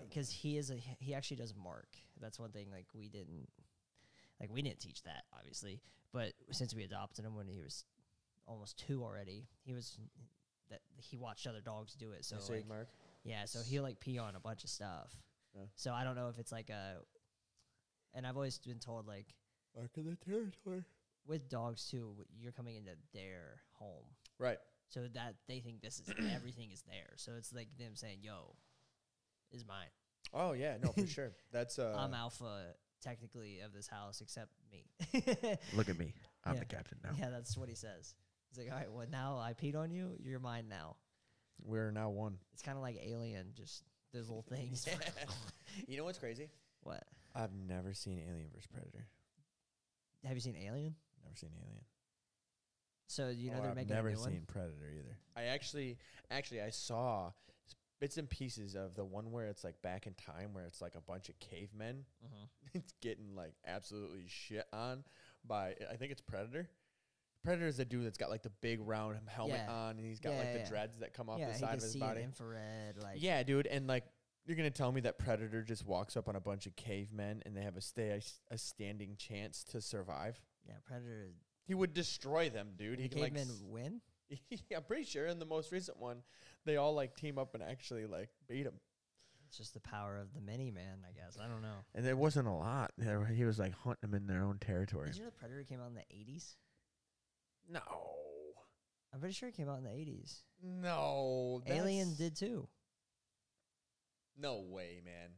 Because he actually does mark. That's one thing. Like we didn't teach that obviously, but since we adopted him when he was almost 2 already, he watched other dogs do it. So like, mark. Yeah, so he'll like pee on a bunch of stuff. Yeah. So I don't know if it's like and I've always been told like mark in the territory with dogs too. You're coming into their home, right? So that they think this is everything is there. So it's like them saying, "Yo, is mine." Oh yeah, no, for sure. That's I'm alpha technically of this house, except me. Look at me, I'm the captain now. Yeah, that's what he says. He's like, "All right, well now I peed on you. You're mine now." We're now one. It's kind of like Alien, just those little things. You know what's crazy? What? I've never seen Alien vs Predator. Have you seen Alien? Never seen Alien. So you know they're making a new one? I've never seen Predator either. I actually I saw bits and pieces of the one where it's like back in time where it's like a bunch of cavemen. It's getting like absolutely shit on by, I think it's Predator. Predator is the dude that's got like the big round helmet on, and he's got like the dreads that come off the side of his body. Infrared, like yeah, dude, and like you're gonna tell me that Predator just walks up on a bunch of cavemen and they have a standing chance to survive? Yeah, Predator. He would destroy them, dude. He can cavemen win. Yeah, I'm pretty sure in the most recent one, they all like team up and actually like beat him. It's just the power of the mini man, I guess. I don't know. And there wasn't a lot. He was like hunting them in their own territory. Did you know Predator came out in the 80s? No. I'm pretty sure it came out in the 80s. No. Alien did too. No way, man.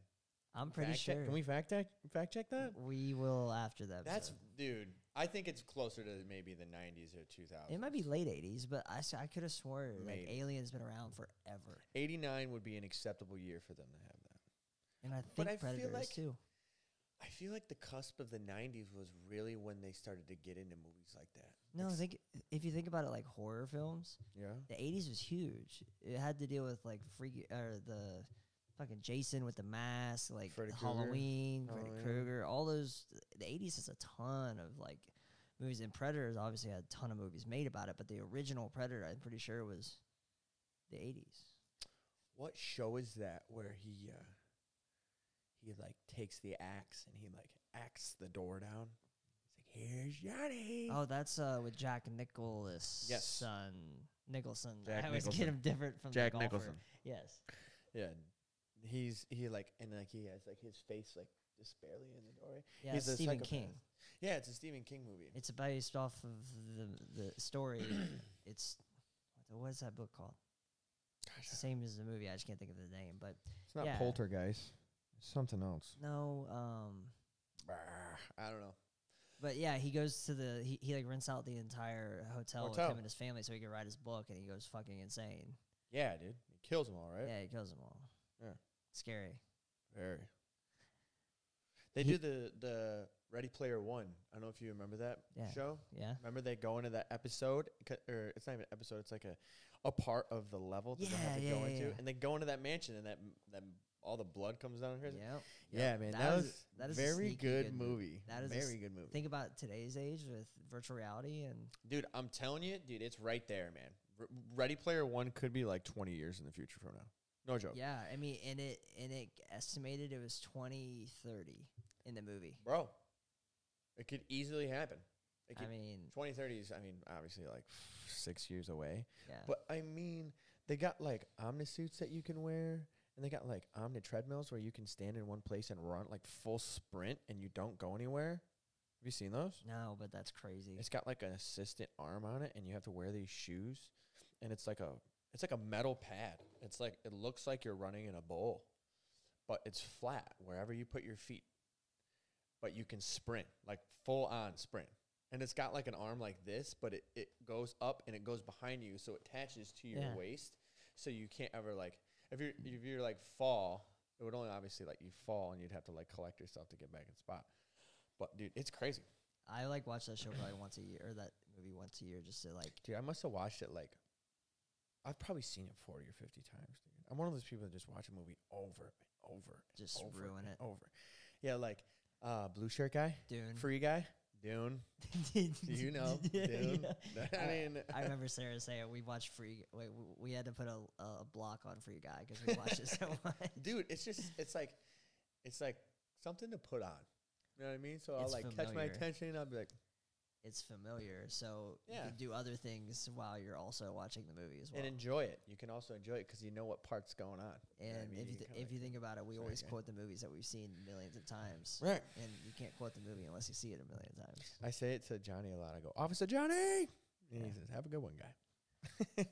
I'm pretty sure. Can we fact check that? We will after that. That's, dude, I think it's closer to maybe the 90s or 2000s. It might be late 80s, but I could have sworn like Alien's been around forever. 89 would be an acceptable year for them to have that. And I think Predator is too. I feel like the cusp of the 90s was really when they started to get into movies like that. No, if you think about it like horror films, the 80s was huge. It had to deal with like the fucking Jason with the mask, like Halloween, Freddy Krueger, all those. The 80s has a ton of like movies, and Predators obviously had a ton of movies made about it, but the original Predator, I'm pretty sure, was the 80s. What show is that where he like takes the axe and he like axes the door down? He's like, "Here's Johnny." Oh, that's with Jack Nicholson. Nicholson. I always get him different from Jack the golfer. Nicholson. Yes. Yeah. He has like his face like just barely in the doorway. Yeah, he's Stephen King. Yeah, it's a Stephen King movie. It's based off of the story. It's what is that book called? It's the same as the movie. I just can't think of the name, but it's not Poltergeist. It's something else. No, I don't know. But yeah, he goes to he like rents out the entire hotel with him and his family so he can write his book, and he goes fucking insane. Yeah, dude. He kills them all, right? Yeah, he kills them all. Yeah. Scary. Very. They do the Ready Player One. I don't know if you remember that show. Yeah. Remember they go into that episode, or it's not even an episode. It's like a part of the level that they have to go into, and they go into that mansion, and that all the blood comes down here. Yep. Yeah, man. That is very good movie. That is very good movie. Think about today's age with virtual reality and. Dude, I'm telling you, it's right there, man. Ready Player One could be like 20 years in the future from now. No joke. Yeah, I mean, and it estimated it was 2030 in the movie. Bro, it could easily happen. 2030 is, obviously like 6 years away. Yeah. But they got like omnisuits that you can wear, and they got like omni treadmills where you can stand in one place and run like full sprint and you don't go anywhere. Have you seen those? No, but that's crazy. It's got like an assistant arm on it, and you have to wear these shoes, and it's like a metal pad. It's like, it looks like you're running in a bowl, but it's flat wherever you put your feet. But you can sprint, like full on sprint. And it's got like an arm like this, but it goes up and it goes behind you, so it attaches to your waist. So you can't ever like, if you're like fall, it would only obviously like you fall and you'd have to like collect yourself to get back in spot. But dude, it's crazy. I like watch that show probably once a year, or that movie once a year, just to like. Dude, I must have watched it like, I've probably seen it 40 or 50 times, dude. I'm one of those people that just watch a movie over and over. Just ruin it. Over. Yeah, like Blue Shirt Guy. Dune. Free Guy. Dune. Do you know Dune? Yeah. I mean, I remember Sarah saying we watched we had to put a block on Free Guy because we watched it so much. Dude, it's like something to put on. You know what I mean? So I'll like catch my attention and I'll be like, it's familiar, so you can do other things while you're also watching the movie as well. And enjoy it. You can also enjoy it because you know what part's going on. And if you think about it, we always quote the movies that we've seen millions of times. Right. And you can't quote the movie unless you see it a million times. I say it to Johnny a lot. I go, Officer Johnny! And he says, have a good one, guy.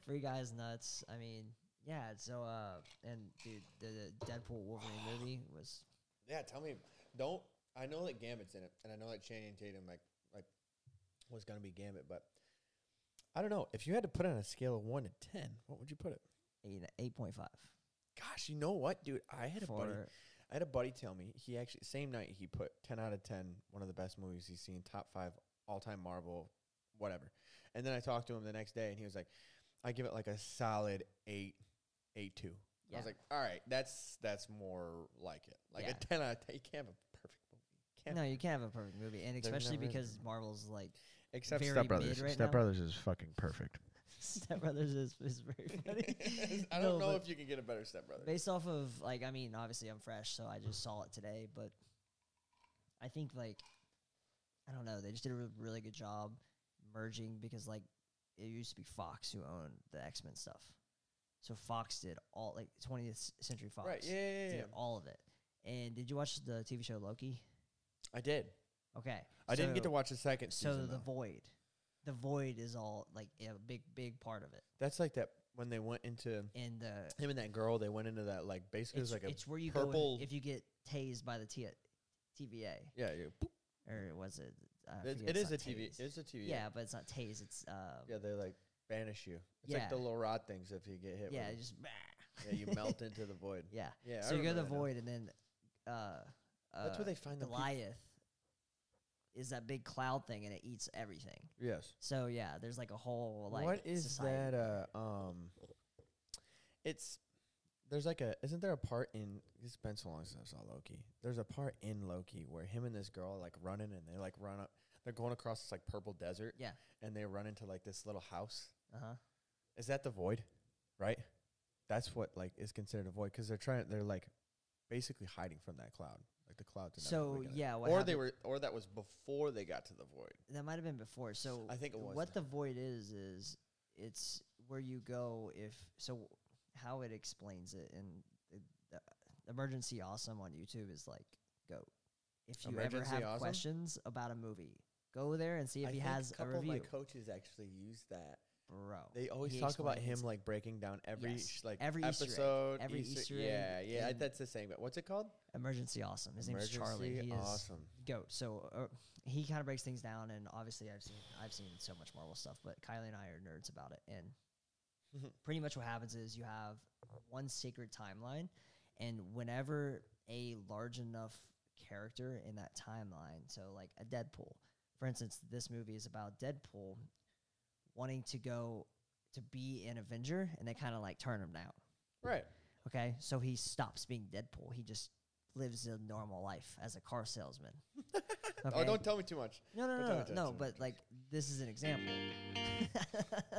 Free Guy's nuts. I mean, yeah, so, and dude, the Deadpool Wolverine movie was... Yeah, tell me, I know that Gambit's in it, and I know that Channing Tatum like was gonna be Gambit, but I don't know. If you had to put it on a scale of 1 to 10, what would you put it? 8.5. Gosh, you know what, dude? I had a buddy tell me he actually same night he put 10 out of 10, one of the best movies he's seen, top 5 all-time Marvel, whatever. And then I talked to him the next day, and he was like, I give it like a solid 8.2. Yeah. I was like, all right, that's more like it. Like a 10 out of 10. You can't have a perfect movie. No, you can't have a perfect movie. And especially because Marvel's like except Step Brothers. Right Step Brothers is fucking perfect. Step Brothers is very funny. I don't know if you can get a better Step Brothers. Based off of, like, I mean, obviously I'm fresh, so I just saw it today. But I think, like, I don't know. They just did a really good job merging because, like, it used to be Fox who owned the X-Men stuff. So Fox did all, like, 20th Century Fox. Right, yeah. Did all of it. And did you watch the TV show Loki? I did. Okay. I didn't get to watch the second season. So The Void is all, like, a big part of it. That's like that when they went into... And him and that girl, they went into that, like, basically it was like it's where you purple... go if you get tased by the TVA. Yeah. Or was it... It is a TV. It's a TV. Yeah, but it's not tase. It's... yeah, they, like, banish you. It's like the little rod things if you get hit with it. Just... Yeah, you melt into the void. Yeah. Yeah. So you go to the void, and then... that's where they find Goliath is that big cloud thing, and it eats everything. Yes. So, yeah, there's, like, a whole, like... What is society. That, there's, like, isn't there a part in... It's been so long since I saw Loki. There's a part in Loki where him and this girl are, like, running, and they, like, run up... They're going across this, like, purple desert. Yeah. And they run into, like, this little house. Uh-huh. Is that the void? Right? That's what, like, is considered a void, because they're, like, basically hiding from that cloud. Like, the cloud. So, yeah. Or that was before they got to the void. That might have been before. So, I think it was. What the void is it's where you go if... So, how it explains it, and the Emergency Awesome on YouTube is, like, GOAT. If you ever have questions about a movie, go there and see if he has a review. A couple of my coaches actually use that. Bro. They always talk about him, like, breaking down every episode. Every Easter egg. Yeah, that's the same. But what's it called? Emergency Awesome. His name is Charlie. He Awesome. Is GOAT. So he kind of breaks things down, and obviously I've seen so much Marvel stuff, but Kylie and I are nerds about it. And pretty much what happens is you have one sacred timeline, and whenever a large enough character in that timeline, so like a Deadpool, for instance, this movie is about Deadpool wanting to go to be an Avenger, and they kind of like turn him down. Right. Okay, so he stops being Deadpool. He just lives a normal life as a car salesman. Okay? Oh, don't tell me too much. No, but like this is an example.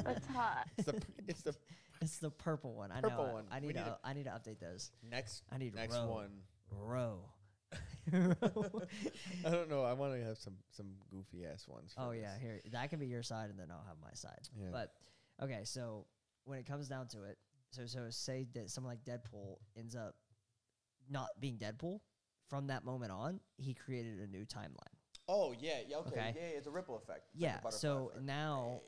That's hot. It's the purple one. I know. I need to update those. Next Row. one. Row. I don't know. I want to have some goofy ass ones. Yeah, here that can be your side, and then I'll have my side. Yeah. But okay, so when it comes down to it, so say that someone like Deadpool ends up not being Deadpool. From that moment on, he created a new timeline. Oh yeah, okay. Yeah, it's a ripple effect. Yeah. So effect. Now,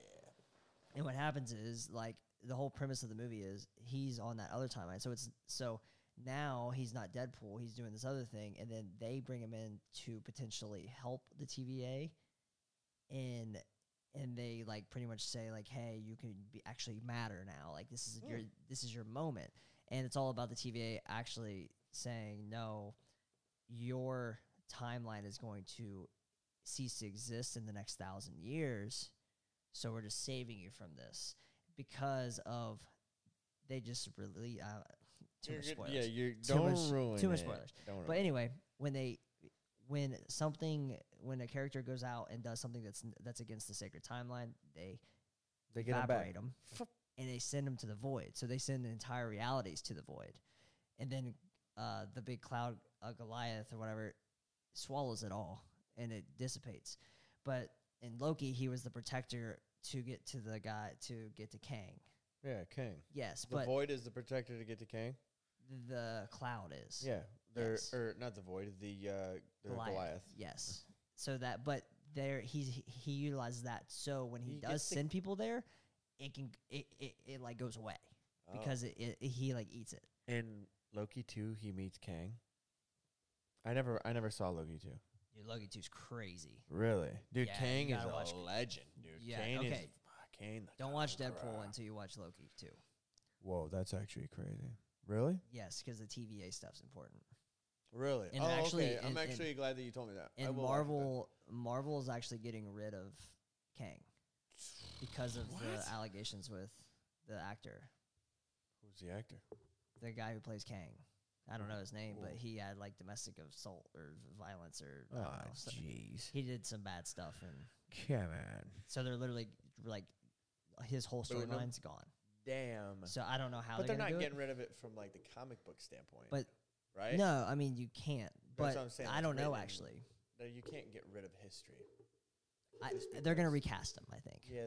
and what happens is like the whole premise of the movie is he's on that other timeline. So now he's not Deadpool. He's doing this other thing, and then they bring him in to potentially help the TVA, and they like pretty much say like, hey, you can actually matter now. Like this is your moment, and it's all about the TVA actually saying no, your timeline is going to cease to exist in the next 1,000 years. So we're just saving you from this because of they just really too much spoilers. Yeah, don't ruin too much spoilers. But anyway, when when a character goes out and does something that's against the sacred timeline, they get evaporate them and they send them to the void. So they send the entire realities to the void, and then the big cloud, Goliath or whatever, swallows it all and it dissipates. But in Loki, he was the protector to get to the guy to get to Kang. Yeah, Kang. Yes, the void is the protector to get to Kang. The cloud is. Yeah, or not the void, the Goliath. Yes. So that, but there he utilizes that. So when he does send people there, it like goes away because he like eats it. In Loki 2, he meets Kang. I never saw Loki 2. Dude, Loki 2 is crazy. Really? Dude, Yeah, Kang is a legend, dude. Yeah, Kang okay. Kang. Don't watch Deadpool until you watch Loki 2. Whoa, that's actually crazy. Really? Yes, because the TVA stuff's important. Really? And actually, okay. I'm actually glad that you told me that. And Marvel is actually getting rid of Kang because of the allegations with the actor. Who's the actor? The guy who plays Kang. I don't know his name, but he had like domestic assault or violence or I don't know. So jeez. he did some bad stuff, and Come on. so they're literally like his whole storyline's gone. Damn. So I don't know how. But they're not do getting it. rid of it from like the comic book standpoint. But right? No, I mean you can't. That's But what I'm saying. I don't know actually. No, you can't get rid of history. They're gonna recast him, I think. Yeah.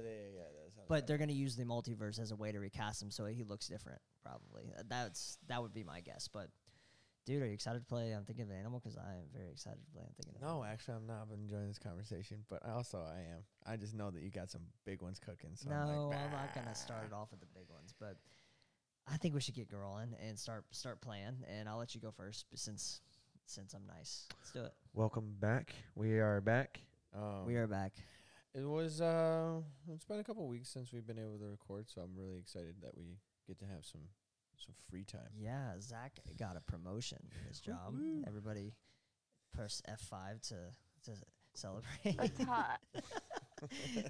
But they're gonna use the multiverse as a way to recast him, so he looks different. Probably that would be my guess. But dude, are you excited to play I'm Thinking of an Animal? Because I am very excited to play I'm Thinking of an Animal. No, actually, I'm not. I've been enjoying this conversation, but also I am. I just know that you got some big ones cooking. So No, I'm like, I'm not gonna start it off with the big ones, but I think we should get rolling and start playing. And I'll let you go first, but since I'm nice, let's do it. Welcome back. We are back. We are back. It was it's been a couple weeks since we've been able to record, so I'm really excited that we get to have some free time. Yeah, Zach got a promotion in his job. Everybody press F5 to celebrate. That's hot.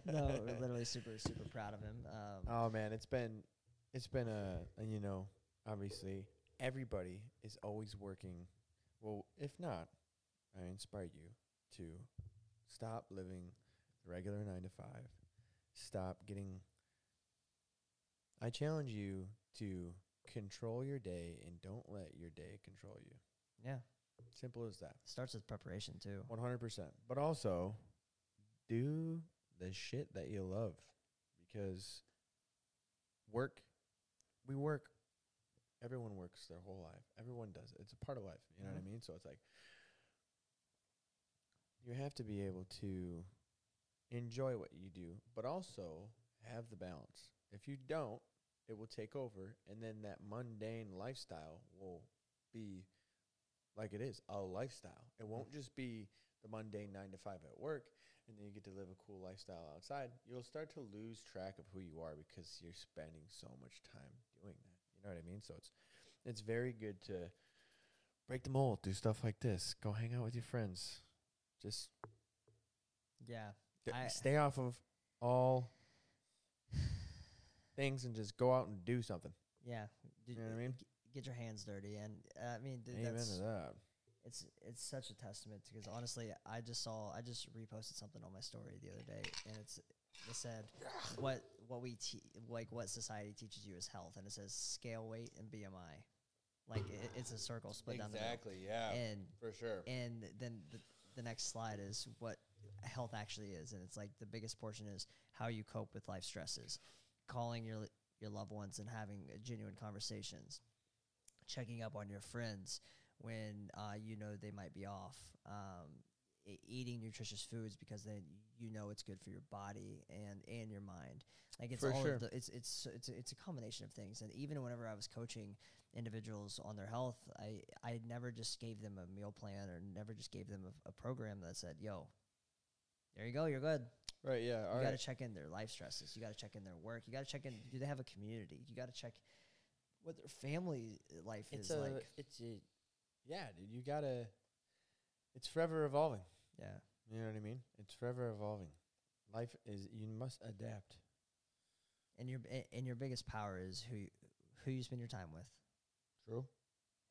No, we're literally super proud of him. Oh man, it's been a obviously everybody is always working. Well, if not, I inspire you to stop living the regular 9 to 5. Stop getting. I challenge you to control your day and don't let your day control you. Yeah. Simple as that. Starts with preparation too. 100%. But also, do the shit that you love, because we work. Everyone works their whole life. Everyone does it. It's a part of life. You know what I mean? So it's like you have to be able to enjoy what you do, but also have the balance. If you don't, it will take over, and then that mundane lifestyle will be like it is, a lifestyle. It won't just be the mundane 9 to 5 at work, and then you get to live a cool lifestyle outside. You'll start to lose track of who you are because you're spending so much time doing that. You know what I mean? So it's very good to break the mold, do stuff like this, go hang out with your friends. Just stay off of all things and just go out and do something. Yeah. You know what I mean? Get your hands dirty. And I mean, dude, Amen to that. It's such a testament, because honestly, I just reposted something on my story the other day, and it said what society teaches you is health, and it says scale weight and BMI. Like it's a circle split down the middle. Exactly, yeah. And for sure. And then the next slide is what health actually is, and it's like the biggest portion is how you cope with life stresses, calling your loved ones and having genuine conversations, checking up on your friends when they might be off, eating nutritious foods because then it's good for your body and your mind. Like it's for all sure. of it's a combination of things. And even whenever I was coaching individuals on their health, I never just gave them a meal plan or never just gave them a program that said, "Yo, there you go, you're good." Right, yeah. You got to check in their life stresses. You got to check in their work. You got to check in, do they have a community? You got to check what their family life is like. Yeah, dude, you got to, it's forever evolving. Yeah. You know what I mean? It's forever evolving. Life is, you must adapt. And your biggest power is who you spend your time with. True.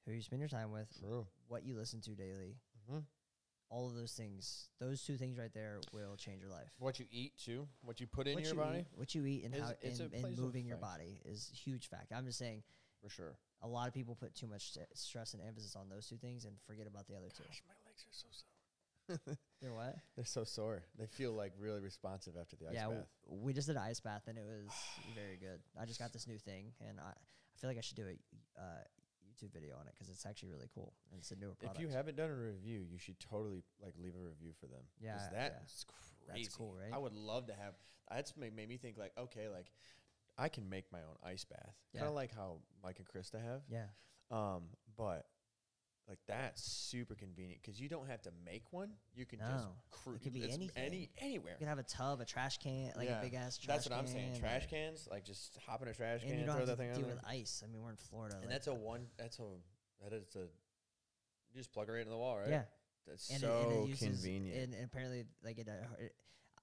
Who you spend your time with. True. What you listen to daily. Mm-hmm. all of those things, those 2 things right there will change your life. What you eat too, what you put in your body. What you eat and how it's and moving your body is a huge factor. I'm just saying, for sure. A lot of people put too much stress and emphasis on those 2 things and forget about the other 2. Gosh, my legs are so sore. They're what? They're so sore. They feel like really responsive after the ice bath. We just did an ice bath and it was very good. I just got this new thing and I feel like I should do a YouTube video on it because it's actually really cool and it's a newer product. If you haven't done a review, you should totally like leave a review for them. Yeah, that's crazy. That's cool, right? I would love to have. That's made me think like, okay, like I can make my own ice bath, kind of like how Mike and Krista have. Yeah. But like that's super convenient because you don't have to make one. You can just it could be anything. Anywhere. You can have a tub, a trash can, like a big ass trash can. That's what I'm saying. Trash cans, like just hop in a trash can and throw that thing on there. With ice. I mean, we're in Florida. And that's a you just plug it right in the wall, right? Yeah. That's and so it convenient. And apparently, like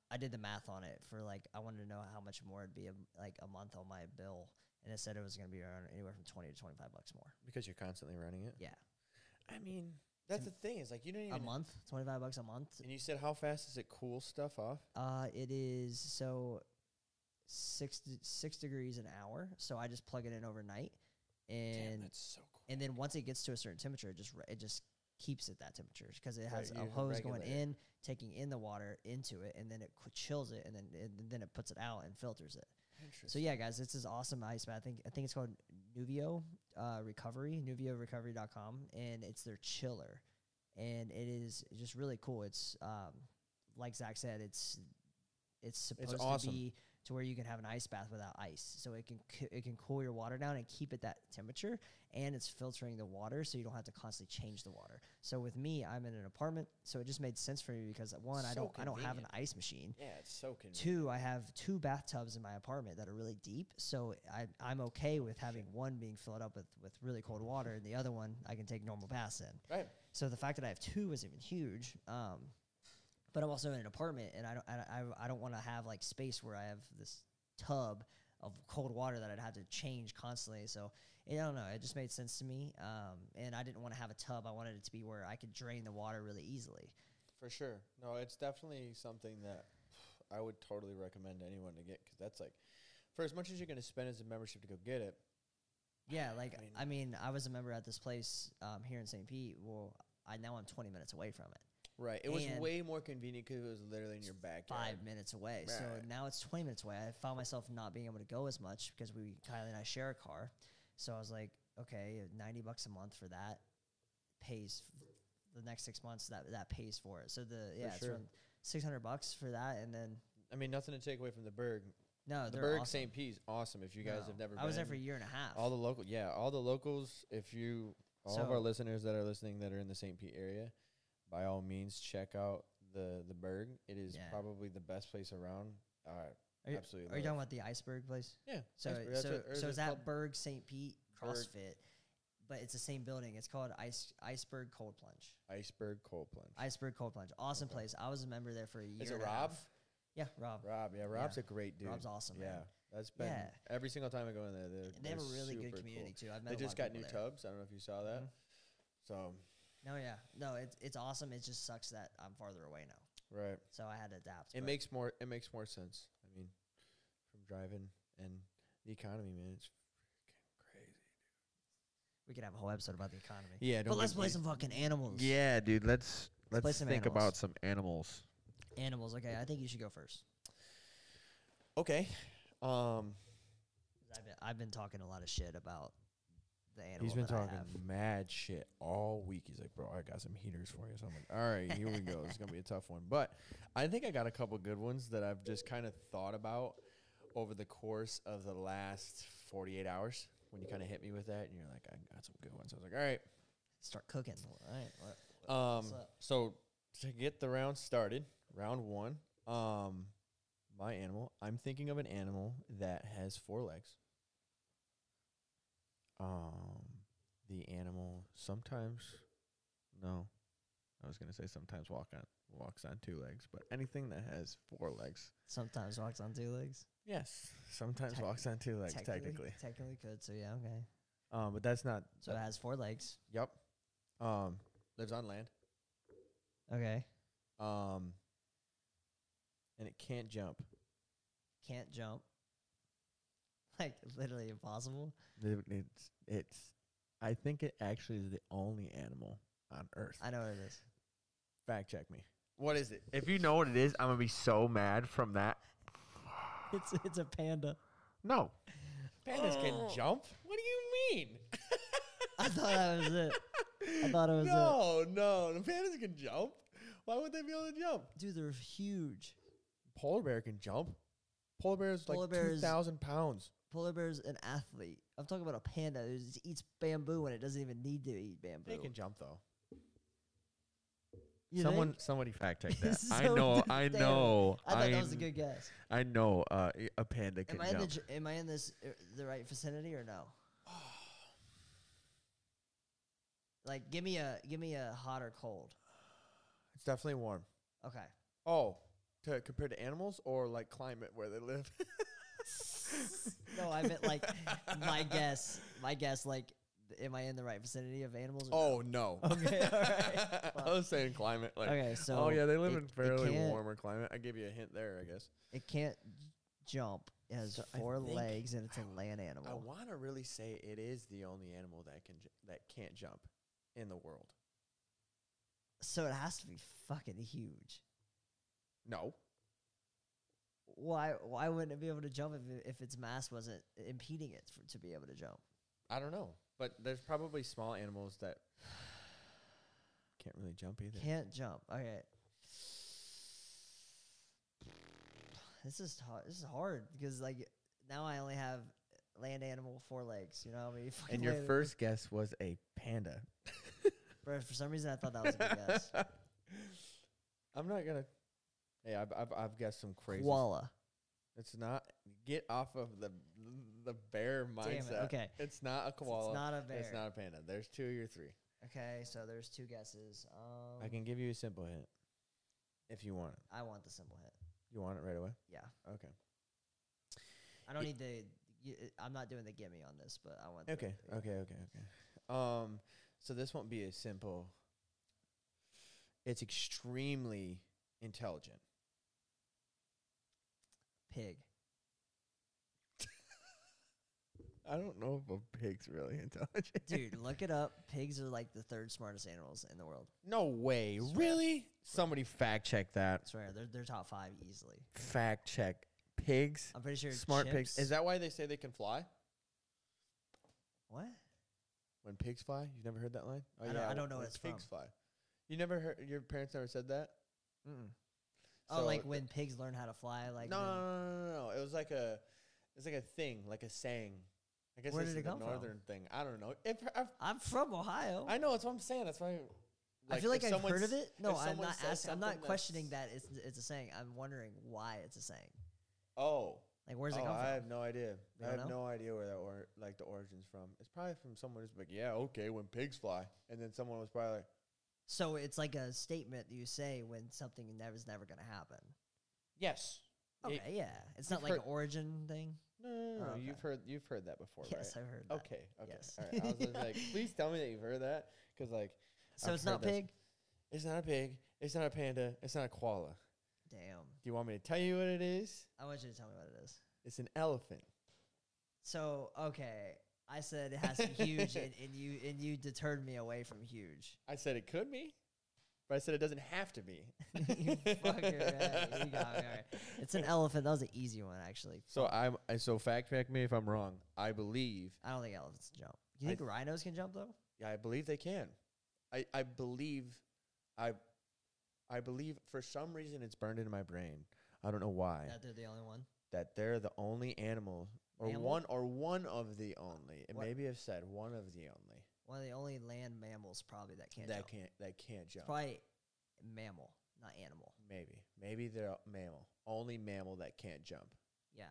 I did the math on it for like I wanted to know how much more it'd be like a month on my bill, and it said it was going to be around anywhere from $20 to $25 more. Because you're constantly running it. Yeah. I mean, that's the thing is like you don't even a month, $25 a month. And you said how fast does it cool stuff off? It is so 6 degrees an hour. So I just plug it in overnight, and damn, that's so cool. And then once it gets to a certain temperature, it just keeps at that temperature because it has a hose going in, taking in the water into it, and then it chills it, and then it puts it out and filters it. So yeah, guys, this is awesome ice bath. I think it's called Nuvio Recovery, NuvioRecovery.com, and it's their chiller, and it is just really cool. It's like Zach said, it's supposed to be to where you can have an ice bath without ice, so it can cool your water down and keep it that temperature, and it's filtering the water, so you don't have to constantly change the water. So with me, I'm in an apartment, so it just made sense for me because one, I don't have an ice machine. Yeah, it's so convenient. 2, I have 2 bathtubs in my apartment that are really deep, so I'm okay with having one being filled up with really cold water, and the other one I can take normal baths in. Right. So the fact that I have 2 is even huge. But I'm also in an apartment, and I don't want to have like space where I have this tub of cold water that I'd have to change constantly. So I don't know. It just made sense to me. And I didn't want to have a tub. I wanted it to be where I could drain the water really easily. For sure. No, it's definitely something that I would totally recommend anyone to get because that's like, for as much as you're going to spend as a membership to go get it. Yeah, like I mean, I was a member at this place here in St. Pete. Well, now I'm 20 minutes away from it. Right. It was way more convenient because it was literally in your backyard. 5 minutes away. Right. So now it's 20 minutes away. I found myself not being able to go as much because Kylie and I share a car. So I was like, okay, $90 a month for that pays the next 6 months. That pays for it. So it's around $600 for that. And then, I mean, nothing to take away from the Berg. No, the Berg awesome. St. P's awesome. If you guys have never been. I was there for a year and a half. All the locals, all of our listeners that are listening that are in the St. Pete area, by all means, check out the Berg. It is probably the best place around. Absolutely. Are you talking about the Iceberg place? Yeah. So is that Berg St. Pete CrossFit, but it's the same building. It's called Iceberg Cold Plunge. Iceberg Cold Plunge. Iceberg Cold Plunge. Awesome place. I was a member there for a year. Is it Rob? Yeah, Rob. Yeah, Rob's a great dude. Rob's awesome. Yeah. Man. That's been every single time I go in there. They have a really good community too. I've met they just got new tubs. I don't know if you saw that. So. No, it's awesome. It just sucks that I'm farther away now. Right. So I had to adapt. It makes more sense. I mean, from driving and the economy, man, it's freaking crazy, dude. We could have a whole episode about the economy. Yeah, but let's play some fucking animals. Yeah, dude. Let's think about some animals. Animals. Okay, I think you should go first. Okay. I've been talking a lot of shit about the animal. He's been talking mad shit all week. He's like, bro, I got some heaters for you. So I'm like, all right, here we go. It's going to be a tough one. But I think I got a couple good ones that I've just kind of thought about over the course of the last 48 hours when you kind of hit me with that. And you're like, I got some good ones. I was like, all right. Start cooking. All right. What's up? So to get the round started, round one, my animal, I'm thinking of an animal that has 4 legs. The animal sometimes walks on 2 legs, but anything that has 4 legs. Sometimes walks on 2 legs? Yes. Sometimes walks on 2 legs, technically. Technically could, so yeah, okay. But that's not. So it has 4 legs. Yep. Lives on land. Okay. And it can't jump. Can't jump. Like literally impossible. It's. I think it actually is the only animal on Earth. I know what it is. Fact check me. What is it? If you know what it is, I'm gonna be so mad from that. It's a panda. No. Pandas can jump? What do you mean? I thought that was it. I thought it was it. No. The pandas can jump. Why would they be able to jump? Dude, they're huge. Polar bear can jump. Polar bear is like 2,000 pounds. Polar bear's an athlete. I'm talking about a panda who just eats bamboo and it doesn't even need to eat bamboo. They can jump though. Somebody fact check that. So I know. I thought that was a good guess. I know a panda can jump. Am I in the right vicinity or no? Like, give me a hot or cold. It's definitely warm. Okay. Oh, compared to animals or like climate where they live? No, I meant like my guess. Like, am I in the right vicinity of animals? Or no. Okay, all right. I was saying climate. Like, okay, so oh yeah, they live in fairly warmer climate. I give you a hint there, I guess. It can't jump. It has 4 legs and it's a land animal. I want to really say it is the only animal that can't jump in the world. So it has to be fucking huge. No. Why wouldn't it be able to jump if its mass wasn't impeding it to be able to jump? I don't know, but there's probably small animals that can't really jump either. Can't jump. Okay. This is hard because like now I only have land animal 4 legs. You know what I mean? And your first guess was a panda. Bro, for some reason I thought that was a good guess. I'm not gonna. Hey, I've guessed some crazy. Koala. It's not. Get off of the bear mindset. Damn it, okay. It's not a koala. It's not a bear. It's not a panda. There's 2 or 3. Okay, so there's 2 guesses. I can give you a simple hint if you want it. I want the simple hint. You want it right away? Yeah. Okay. I don't need the. I'm not doing the gimme on this, but I want. Okay. So this won't be as simple. It's extremely intelligent. Pig. I don't know if a pig's really intelligent. Dude, look it up. Pigs are like the 3rd smartest animals in the world. No way. Really? Somebody fact check that. I swear, they're top 5 easily. Fact check. Pigs. I'm pretty sure smart pigs. Is that why they say they can fly? What? When pigs fly? You've never heard that line? Oh, I don't know what it's pigs from. Fly. You never heard? Your parents never said that? Mm-mm. So oh, like when pigs learn how to fly? Like no. It was like a thing, like a saying. I guess where this did is it come the northern from? thing. I don't know. I'm from Ohio. I know. That's what I'm saying. That's why. I feel like I've heard of it. No, I'm not asking. I'm not something questioning that it's a saying. I'm wondering why it's a saying. Oh. Like, where's it come from? I have no idea. You I have don't know? no idea where that the origin's from. It's probably from someone who's like, yeah, okay, when pigs fly. And then someone was probably like. So it's like a statement you say when something was never going to happen. Yes. Okay, yeah. It's not like an origin thing. No. Oh, okay. You've heard that before, yes, right? I've heard that. Okay. Yes. All right. I was just like, please tell me that you've heard that. Because, like. So it's not pig? It's not a pig. It's not a panda. It's not a koala. Damn. Do you want me to tell you what it is? I want you to tell me what it is. It's an elephant. So, okay. I said it has to be huge, and you deterred me away from huge. I said it could be, but I said it doesn't have to be. You fucker. You got me. All right. It's an elephant. That was an easy one, actually. So so fact check me if I'm wrong. I don't think elephants can jump. You think rhinos can jump though? Yeah, I believe they can. I believe for some reason it's burned into my brain. I don't know why. That they're the only one. That they're the only animal, or one of the only. And maybe I've said one of the only. One of the only land mammals probably that can't jump. That can't jump. It's probably mammal, not animal. Maybe they're a mammal. Only mammal that can't jump. Yeah,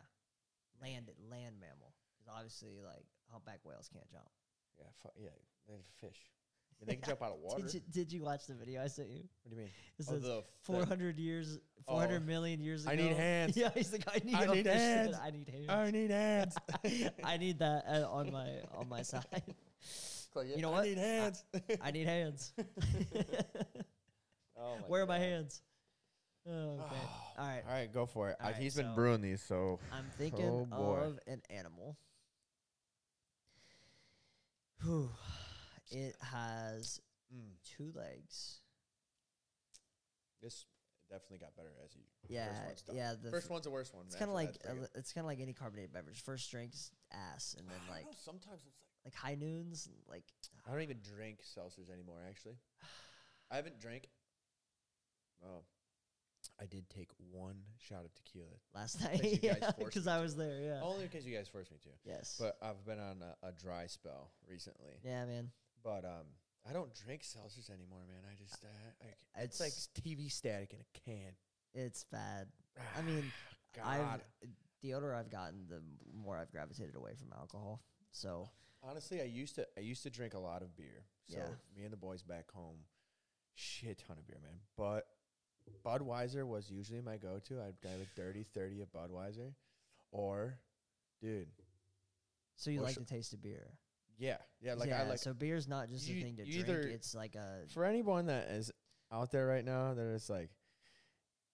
land mammal. Because obviously, like humpback whales can't jump. Yeah, they're fish. And they can jump out of water. Did you watch the video I sent you? What do you mean? It says 400 million years ago. I need hands. Yeah, he's like, I need hands. I need hands. I need hands. I need that on my side. Like, you know what? I need hands. I need hands. Where are my hands? Oh, okay. All right. All right, go for it. All He's right, been brewing these, so I'm thinking of an animal. Whew. It has 2 legs. This definitely got better as you. Yeah, yeah. The first one's the worst one. It's kind of like any carbonated beverage. First drink's ass, and then like sometimes it's like high noons. Like I don't even drink seltzers anymore. Actually, I haven't drank. Oh, I did take 1 shot of tequila last night. Yeah, because I was there. Yeah, only because you guys forced me to. Yes, but I've been on a dry spell recently. Yeah, man. But I don't drink seltzers anymore, man. I just it's like TV static in a can. It's bad. I mean, the older I've gotten, the more I've gravitated away from alcohol. So honestly, I used to drink a lot of beer. So me and the boys back home, shit ton of beer, man. But Budweiser was usually my go-to. I'd grab a dirty 30 at Budweiser, or, dude. So you like the taste of beer? Yeah, I like. So beer's not just a thing to drink. It's like for anyone that is out there right now that is like,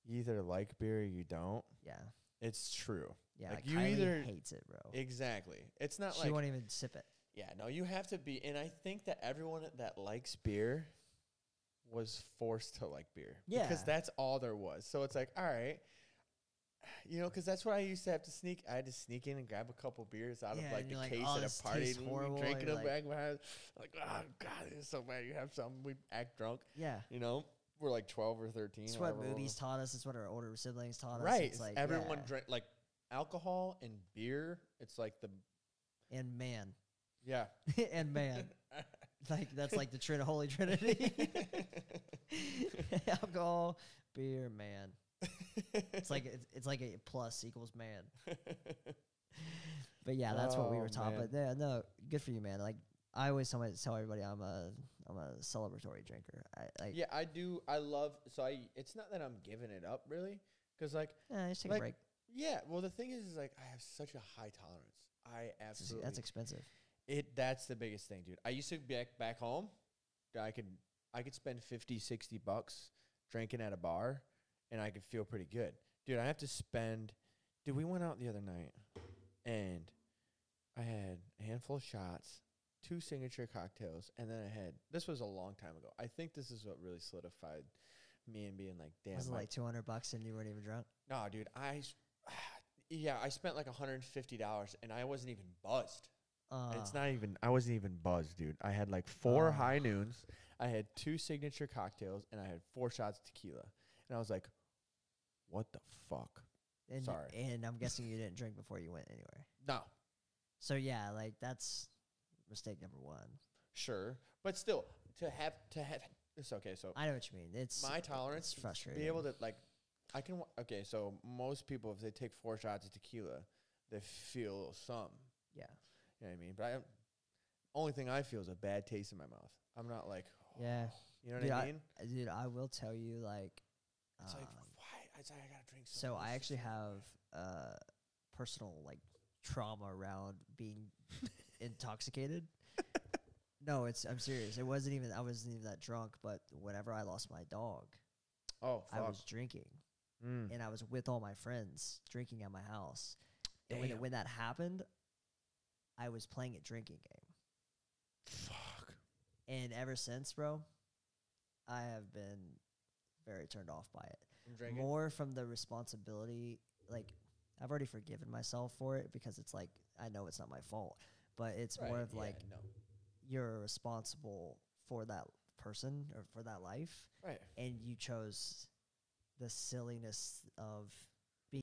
you either like beer or you don't. Yeah, it's true. Yeah, like Kylie either hates it, bro. Exactly. It's not she won't even sip it. Yeah, no, you have to be. And I think that everyone that likes beer was forced to like beer. Yeah, because that's all there was. So it's like, all right. You know, because that's what I used to have to sneak. I had to sneak in and grab a couple beers out of like the case at a party, and drinking them back behind. Like, oh god, it's so bad. You have some. We act drunk. Yeah, you know, we're like 12 or 13. It's what movies taught us. It's what our older siblings taught us. Right. It's like everyone drank like alcohol and beer. It's like the and man. Yeah, and man. Like that's like the Holy Trinity. Alcohol, beer, man. It's like a plus equals man. But yeah, that's what we were taught. Man. But yeah, no, good for you, man. Like I always tell everybody, I'm a celebratory drinker. I do. I love. So it's not that I'm giving it up really, because like just take a break. Yeah. Well, the thing is like I have such a high tolerance. I absolutely. That's expensive. That's the biggest thing, dude. I used to be back home. I could spend $50-$60 drinking at a bar, and I could feel pretty good. Dude, I have to spend... Dude, we went out the other night, and I had a handful of shots, 2 signature cocktails, and then I had... This was a long time ago. I think this is what really solidified me and being like, damn. Was it like $200 and you weren't even drunk? No, dude, I spent like $150, and I wasn't even buzzed. It's not even... I wasn't even buzzed, dude. I had like 4 high noons. I had 2 signature cocktails, and I had 4 shots of tequila. And I was like, what the fuck? And Sorry. And I'm guessing you didn't drink before you went anywhere. No. So, yeah, like, that's mistake number 1. Sure. But still, to have... It's okay, so... I know what you mean. It's... My tolerance... It's frustrating. Be able to, like... I can... Okay, so most people, if they take 4 shots of tequila, they feel a little something. Yeah. You know what I mean? But only thing I feel is a bad taste in my mouth. I'm not like... Yeah. You know what I mean? Dude, I will tell you, like... It's like, why? I gotta drink so I actually have personal, like, trauma around being intoxicated. No, I'm serious. I wasn't even that drunk, but whenever I lost my dog... Oh, fuck. I was drinking. And I was with all my friends drinking at my house. And when that happened, I was playing a drinking game. Fuck. And ever since, bro, I have been very turned off by it. More from the responsibility. Like, I've already forgiven myself for it because it's like, I know it's not my fault. But it's more of like, you're responsible for that person or for that life. Right. And you chose the silliness of